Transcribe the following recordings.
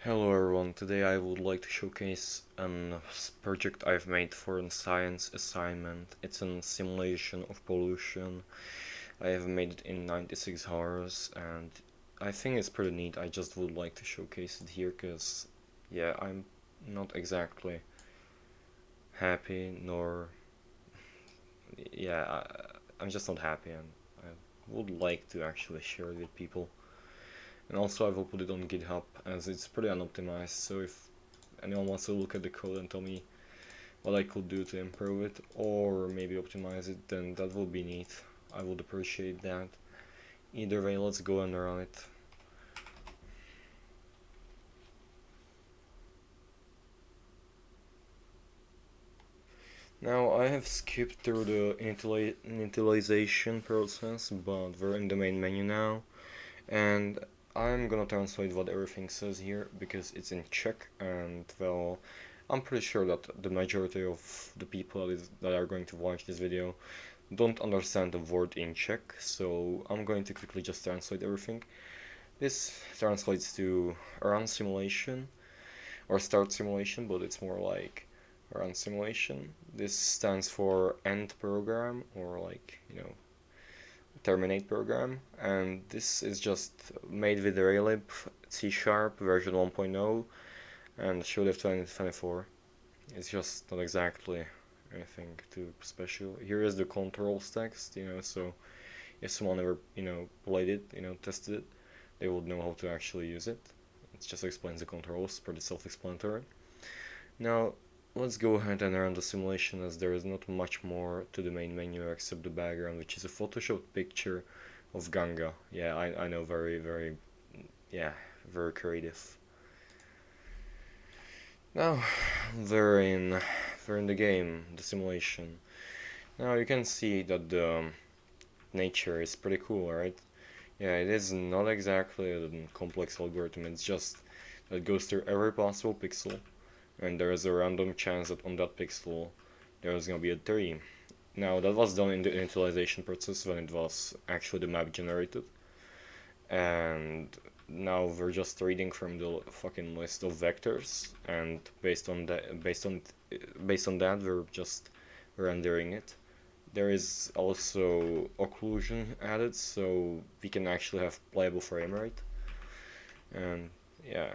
Hello everyone, today I would like to showcase a project I've made for a science assignment. It's a simulation of pollution. I have made it in 96 hours and I think it's pretty neat. I just would like to showcase it here because, yeah, I'm not exactly happy nor, yeah, I'm just not happy and I would like to actually share it with people. And also I will put it on GitHub as it's pretty unoptimized, so if anyone wants to look at the code and tell me what I could do to improve it or maybe optimize it, then that would be neat. I would appreciate that. Either way, let's go and run it. Now I have skipped through the initialization process, but we're in the main menu now, and I'm gonna translate what everything says here because it's in Czech, and well, I'm pretty sure that the majority of the people that are going to watch this video don't understand the word in Czech, so I'm going to quickly just translate everything. This translates to run simulation or start simulation, but it's more like run simulation. This stands for end program or terminate program, and this is just made with Raylib C# version 1.0 and should have 2024. It's just not exactly anything too special. Here is the controls text, so if someone ever, played it, tested it, they would know how to actually use it. It just explains the controls, pretty self-explanatory. Now, let's go ahead and run the simulation as there is not much more to the main menu except the background, which is a photoshopped picture of Ganga. Yeah, I know, very, very, yeah, very creative. Now, we're in, we're in the game, the simulation. Now you can see that the nature is pretty cool, right? Yeah, it is not exactly a complex algorithm, it's just that it goes through every possible pixel, and there is a random chance that on that pixel there is gonna be a tree. Now that was done in the initialization process when it was actually the map generated, and now we're just reading from the fucking list of vectors, and based on that, we're just rendering it. There is also occlusion added, so we can actually have playable frame rate. And yeah,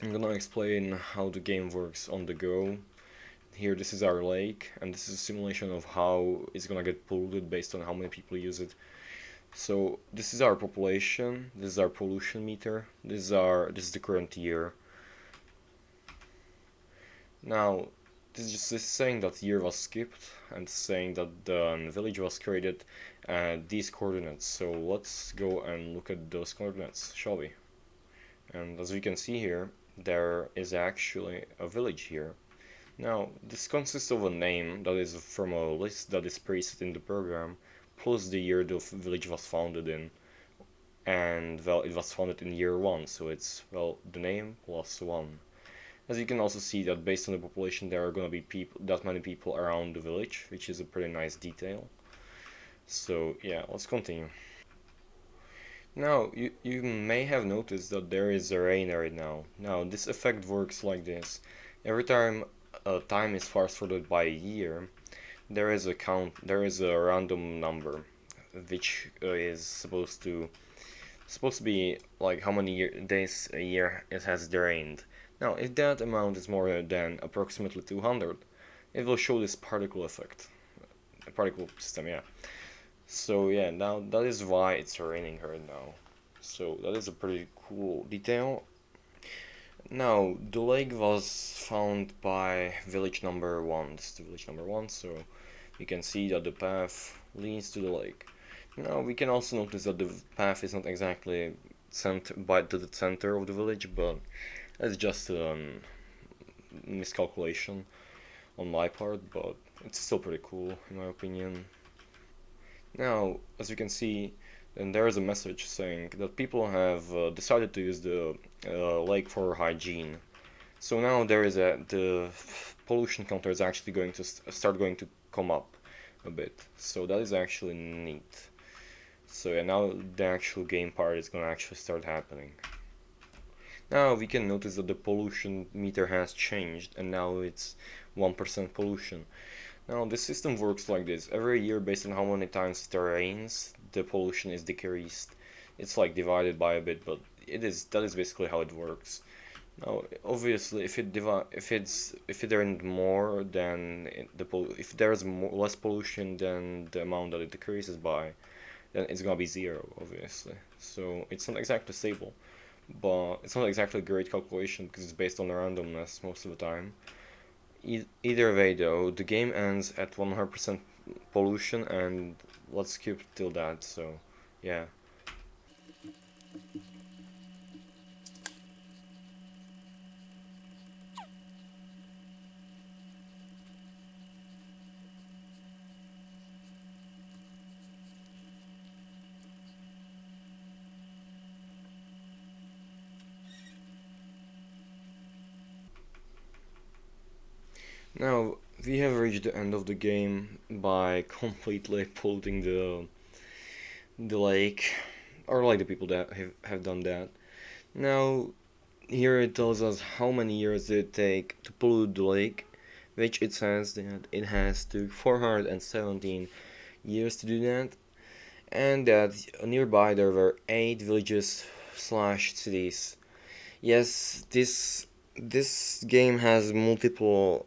I'm gonna explain how the game works on the go. Here, this is our lake, and this is a simulation of how it's gonna get polluted based on how many people use it. So this is our population, this is our pollution meter, this is the current year. Now, this is saying that year was skipped and saying that the village was created at these coordinates. So let's go and look at those coordinates, shall we? And as we can see here, there is actually a village here. Now, this consists of a name that is from a list that is preset in the program, plus the year the village was founded in. And, well, it was founded in year 1, so it's, well, the name plus 1. As you can also see that based on the population there are gonna be that many people around the village, which is a pretty nice detail. So yeah, let's continue. Now, you may have noticed that there is a rain right now. Now, this effect works like this. Every time time is fast forwarded by a year, there is a random number, which is supposed to be like how many days a year it has rained. Now, if that amount is more than approximately 200, it will show this particle effect, a particle system, yeah. So yeah, now that is why it's raining right now. So that is a pretty cool detail. Now, the lake was found by village number 1. This is the village number 1, so we can see that the path leads to the lake. Now, we can also notice that the path is not exactly to the center of the village, but that's just a miscalculation on my part, but it's still pretty cool in my opinion. Now, as you can see, and there is a message saying that people have decided to use the lake for hygiene. So now the pollution counter is actually going to start going to come up a bit. So that is actually neat. So yeah, now the actual game part is gonna actually start happening. Now we can notice that the pollution meter has changed and now it's 1% pollution. Now the system works like this. Every year, based on how many times it rains, the pollution is decreased. It's like divided by a bit, but that is basically how it works. Now, obviously, if it rained more than if there's less pollution than the amount that it decreases by, then it's gonna be zero, obviously. So it's not exactly stable, but it's not exactly a great calculation because it's based on randomness most of the time. Either way, though, the game ends at 100% pollution, and let's skip till that. So, yeah. Now we have reached the end of the game by completely polluting the lake, or like the people that have done that. Now here it tells us how many years did it take to pollute the lake, which it says that it has took 417 years to do that, and that nearby there were 8 villages slash cities. Yes, this game has multiple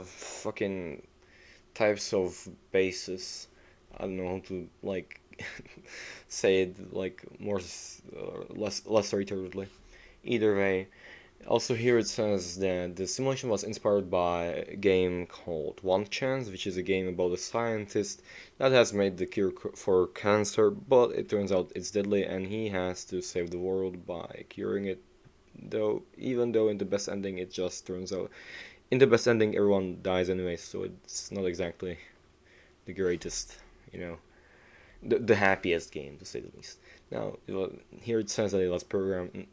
fucking types of bases. I don't know how to like say it like more less retardedly. Either way, also here it says that the simulation was inspired by a game called One Chance, which is a game about a scientist that has made the cure for cancer, but it turns out it's deadly and he has to save the world by curing it. Though, even though in the best ending it just turns out in the best ending everyone dies anyway, so it's not exactly the greatest, you know, the happiest game to say the least. Now, here it says that it was programmed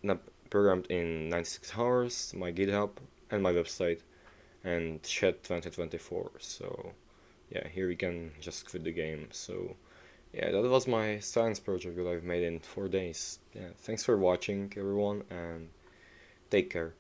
in 96 hours, my GitHub and my website, and Shed 2024. So yeah, here we can just quit the game. So yeah, that was my science project that I've made in 4 days. Yeah, thanks for watching, everyone, and take care.